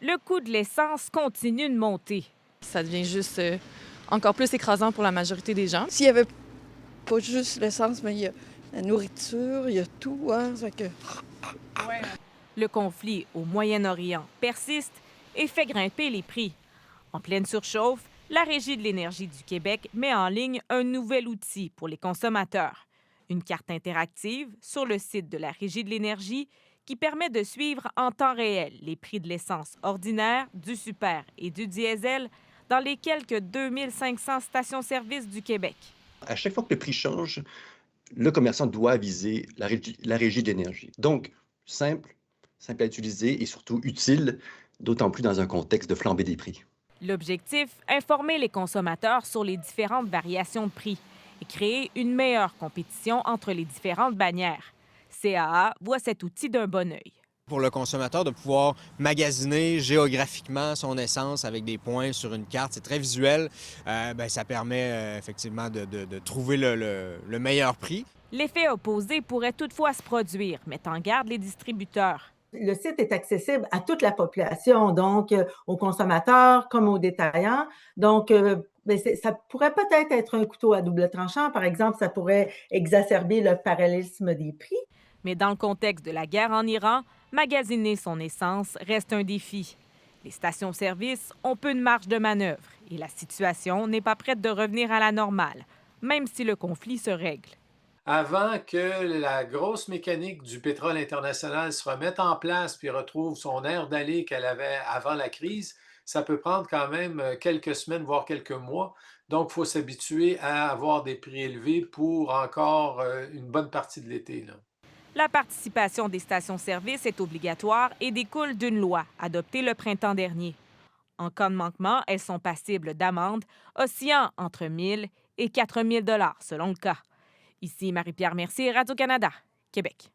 le coût de l'essence continue de monter. Ça devient juste encore plus écrasant pour la majorité des gens. S'il y avait pas juste l'essence, mais il y a la nourriture, il y a tout, hein, ça fait que... Le conflit au Moyen-Orient persiste et fait grimper les prix. En pleine surchauffe, la Régie de l'énergie du Québec met en ligne un nouvel outil pour les consommateurs. Une carte interactive sur le site de la Régie de l'énergie qui permet de suivre en temps réel les prix de l'essence ordinaire, du super et du diesel dans les quelques 2500 stations-service du Québec. À chaque fois que le prix change, le commerçant doit aviser la régie d'énergie. Donc, simple, simple à utiliser et surtout utile, d'autant plus dans un contexte de flambée des prix. L'objectif, informer les consommateurs sur les différentes variations de prix et créer une meilleure compétition entre les différentes bannières. CAA voit cet outil d'un bon œil. Pour le consommateur, de pouvoir magasiner géographiquement son essence avec des points sur une carte, c'est très visuel. Ça permet effectivement de trouver le meilleur prix. L'effet opposé pourrait toutefois se produire, met en garde les distributeurs. Le site est accessible à toute la population, donc aux consommateurs comme aux détaillants. Donc, ça pourrait peut-être être un couteau à double tranchant. Par exemple, ça pourrait exacerber le parallélisme des prix. Mais dans le contexte de la guerre en Iran, magasiner son essence reste un défi. Les stations-service ont peu de marge de manœuvre et la situation n'est pas prête de revenir à la normale, même si le conflit se règle. Avant que la grosse mécanique du pétrole international se remette en place puis retrouve son air d'aller qu'elle avait avant la crise, ça peut prendre quand même quelques semaines, voire quelques mois. Donc, il faut s'habituer à avoir des prix élevés pour encore une bonne partie de l'été, là. La participation des stations-service est obligatoire et découle d'une loi adoptée le printemps dernier. En cas de manquement, elles sont passibles d'amendes oscillant entre 1 000 et 4 000 selon le cas. Ici Marie-Pierre Mercier, Radio-Canada, Québec.